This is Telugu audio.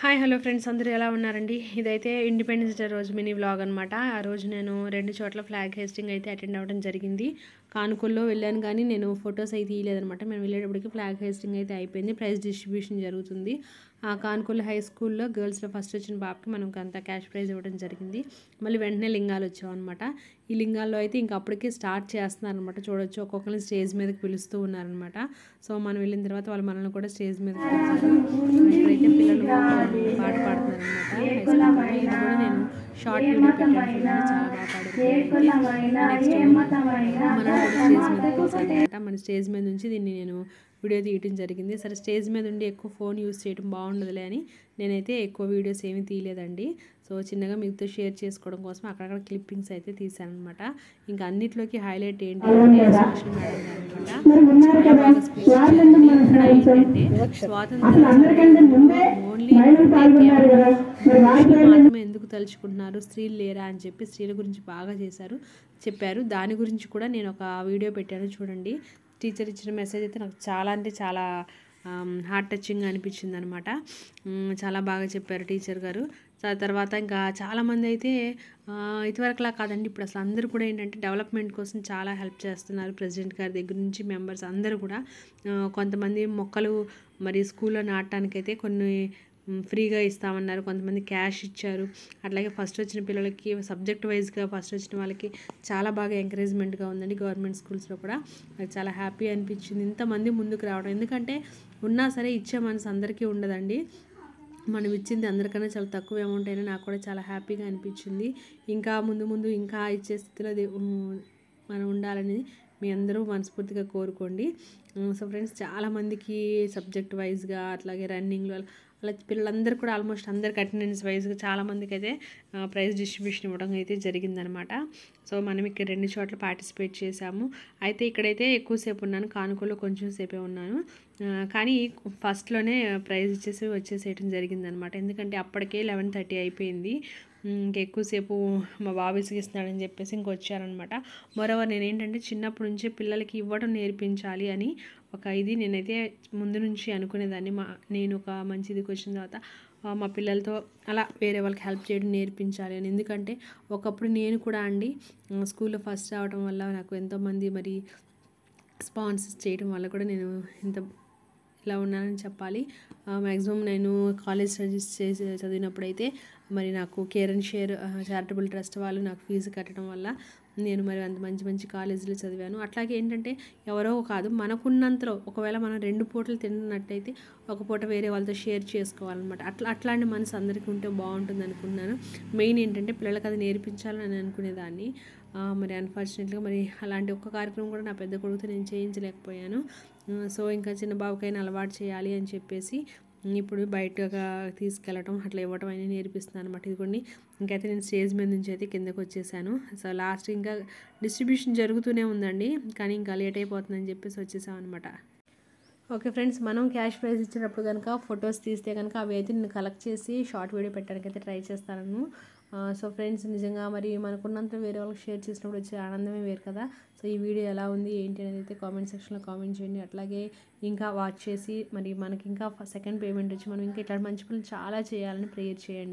హాయ్ హలో ఫ్రెండ్స్, అందరూ ఎలా ఉన్నారండి? ఇదైతే ఇండిపెండెన్స్ డే రోజు మినీ వ్లాగ్ అనమాట. ఆ రోజు నేను 2 చోట్ల ఫ్లాగ్ హోస్టింగ్ అయితే అటెండ్ అవ్వడం జరిగింది. కానుకల్లో వెళ్ళాను కానీ నేను ఫొటోస్ అయితే తీయలేదనమాట. మేము వెళ్ళేటప్పటికి ఫ్లాగ్ హోస్టింగ్ అయితే అయిపోయింది. ప్రైజ్ డిస్ట్రిబ్యూషన్ జరుగుతుంది. ఆ కానుకల్లో హై స్కూల్లో గర్ల్స్లో ఫస్ట్ వచ్చిన బాబుకి మనకు అంత క్యాష్ ప్రైజ్ ఇవ్వడం జరిగింది. మళ్ళీ వెంటనే లింగాలు వచ్చామన్నమాట. ఈ లింగాల్లో అయితే ఇంకా అప్పటికే స్టార్ట్ చేస్తున్నారనమాట. చూడొచ్చు, ఒక్కొక్కరిని స్టేజ్ మీదకి పిలుస్తూ ఉన్నారనమాట. సో మనం వెళ్ళిన తర్వాత వాళ్ళు మనల్ని కూడా స్టేజ్ మీదకి పిలిచారు. ఇక్కడైతే పిల్లలు పాట పాడుతున్నారనమాట. హై స్కూల్లో ఇది కూడా నేను షార్ట్ వీడియో పెట్టాను చూడండి, చాలా బాగా పాడారు. నెక్స్ట్ మనల్ని కూడా స్టేజ్ మీద పిలిచారనమాట. మన స్టేజ్ మీద నుంచి దీన్ని నేను వీడియో తీయడం జరిగింది. సరే, స్టేజ్ మీద ఉండి ఎక్కువ ఫోన్ యూస్ చేయడం బాగుండదులే అని నేనైతే ఎక్కువ వీడియోస్ ఏమీ తీయలేదండి. సో చిన్నగా మీతో షేర్ చేసుకోవడం కోసం అక్కడక్కడ క్లిప్పింగ్స్ అయితే తీసానమాట. ఇంకా అన్నిట్లోకి హైలైట్ ఏంటి అంటే సోషల్ మేడం అనమాట. చాలా బాగా స్పీచ్ ఇచ్చారండి. ఇక్కడ ఏంటంటే స్వాతంత్రం ఓన్లీ మాత్రమే ఎందుకు తలుచుకుంటున్నారు, స్త్రీలు లేరా అని చెప్పి స్త్రీల గురించి బాగా చెప్పారు. దాని గురించి కూడా నేను ఒక వీడియో పెట్టాను చూడండి. టీచర్ ఇచ్చిన మెసేజ్ అయితే నాకు చాలా అంటే చాలా హార్ట్ టచింగ్ అనిపించింది అనమాట. చాలా బాగా చెప్పారు టీచర్ గారు. తర్వాత ఇంకా చాలామంది అయితే ఇదివరకులా కాదండి, ఇప్పుడు అసలు అందరూ కూడా ఏంటంటే డెవలప్మెంట్ కోసం చాలా హెల్ప్ చేస్తున్నారు. ప్రెసిడెంట్ గారి దగ్గర నుంచి మెంబర్స్ అందరూ కూడా కొంతమంది మొక్కలు మరి స్కూల్లో నాటడానికైతే కొన్ని ఫ్రీగా ఇస్తామన్నారు. కొంతమంది క్యాష్ ఇచ్చారు. అట్లాగే ఫస్ట్ వచ్చిన పిల్లలకి సబ్జెక్ట్ వైజ్గా ఫస్ట్ వచ్చిన వాళ్ళకి చాలా బాగా ఎంకరేజ్మెంట్గా ఉందండి గవర్నమెంట్ స్కూల్స్లో కూడా. నాకు చాలా హ్యాపీ అనిపించింది ఇంతమంది ముందుకు రావడం. ఎందుకంటే ఉన్నా సరే ఇచ్చే మనసు అందరికీ ఉండదండి. మనం ఇచ్చింది అందరికన్నా చాలా తక్కువ అమౌంట్ అయినా నాకు కూడా చాలా హ్యాపీగా అనిపించింది. ఇంకా ముందు ఇంకా ఇచ్చే స్థితిలో మనం ఉండాలని మీ అందరూ మనస్ఫూర్తిగా కోరుకోండి. సో ఫ్రెండ్స్, చాలామందికి సబ్జెక్ట్ వైజ్గా అట్లాగే రన్నింగ్లో అలా పిల్లలందరూ కూడా ఆల్మోస్ట్ అందరికి అటెండెన్స్ వైజ్గా చాలామందికి అయితే ప్రైజ్ డిస్ట్రిబ్యూషన్ ఇవ్వడం అయితే జరిగిందనమాట. సో మనం ఇక్కడ 2 చోట్ల పార్టిసిపేట్ చేశాము. అయితే ఇక్కడైతే ఎక్కువసేపు ఉన్నాను, కానుకలో కొంచెం సేపే ఉన్నాను. కానీ ఫస్ట్లోనే ప్రైజ్ ఇచ్చేసి వచ్చేసేయటం జరిగిందనమాట. ఎందుకంటే అప్పటికే 11:30 అయిపోయింది. ఇంకెక్కువసేపు మా బాబు విసిగిస్తున్నాడని చెప్పేసి ఇంకొచ్చారనమాట. మరోవర్ నేనేంటంటే చిన్నప్పటి నుంచే పిల్లలకి ఇవ్వడం నేర్పించాలి అని ఇది నేనైతే ముందు నుంచి అనుకునేదాన్ని. నేను ఒక మంచి ఇదికి వచ్చిన తర్వాత మా పిల్లలతో అలా వేరే వాళ్ళకి హెల్ప్ చేయడం నేర్పించాలి అని. ఎందుకంటే ఒకప్పుడు నేను కూడా అండి స్కూల్లో ఫస్ట్ రావడం వల్ల నాకు ఎంతోమంది మరి స్పాన్సర్స్ చేయడం వల్ల కూడా నేను ఇలా ఉన్నానని చెప్పాలి. మ్యాక్సిమం నేను కాలేజ్ స్టడీస్ చదివినప్పుడైతే మరి నాకు care and share charitable trust వాళ్ళు నాకు ఫీజు కట్టడం వల్ల నేను మరి అంత మంచి కాలేజీలో చదివాను. అట్లాగే ఏంటంటే ఎవరో కాదు, మనకున్నంతలో ఒకవేళ మనం 2 పూటలు తిన్నట్టయితే ఒక పూట వేరే వాళ్ళతో షేర్ చేసుకోవాలన్నమాట. అట్లాంటి మనసు అందరికీ ఉంటే బాగుంటుంది అనుకున్నాను. మెయిన్ ఏంటంటే పిల్లలకి అది నేర్పించాలని అనుకునేదాన్ని. మరి అన్ఫార్చునేట్గా మరి అలాంటి ఒక్క కార్యక్రమం కూడా నా పెద్ద కొడుకుతో నేను చేయించలేకపోయాను. సో ఇంకా చిన్న బాబుకైనా అలవాటు చేయాలి అని చెప్పేసి ఇప్పుడు బయటగా తీసుకెళ్ళటం అట్లా ఇవ్వటం అనేది నేర్పిస్తున్నాను అనమాట. ఇదిగోండి, ఇంకైతే నేను స్టేజ్ మీద నుంచి అయితే కిందకు వచ్చేసాను. సో లాస్ట్ ఇంకా డిస్ట్రిబ్యూషన్ జరుగుతూనే ఉందండి, కానీ ఇంకా లేట్ అయిపోతుందని చెప్పేసి వచ్చేసాం అనమాట. ఓకే ఫ్రెండ్స్, మనం క్యాష్ ప్రైజ్ ఇచ్చినప్పుడు కనుక ఫొటోస్ తీస్తే కనుక అవి అయితే నేను కలెక్ట్ చేసి షార్ట్ వీడియో పెట్టడానికి అయితే ట్రై చేస్తాను. సో ఫ్రెండ్స్, నిజంగా మరి మనకున్నంత వేరే వాళ్ళకి షేర్ చేసినప్పుడు వచ్చే ఆనందమే వేరు కదా. సో ఈ వీడియో ఎలా ఉంది ఏంటి అనేది అయితే కామెంట్ సెక్షన్లో కామెంట్ చేయండి. అట్లాగే ఇంకా వాచ్ చేసి మరి మనకి ఇంకా సెకండ్ పేమెంట్ వచ్చి మనం ఇంకా ఇట్లా మంచి పనులు చాలా చేయాలని ప్రేయర్ చేయండి.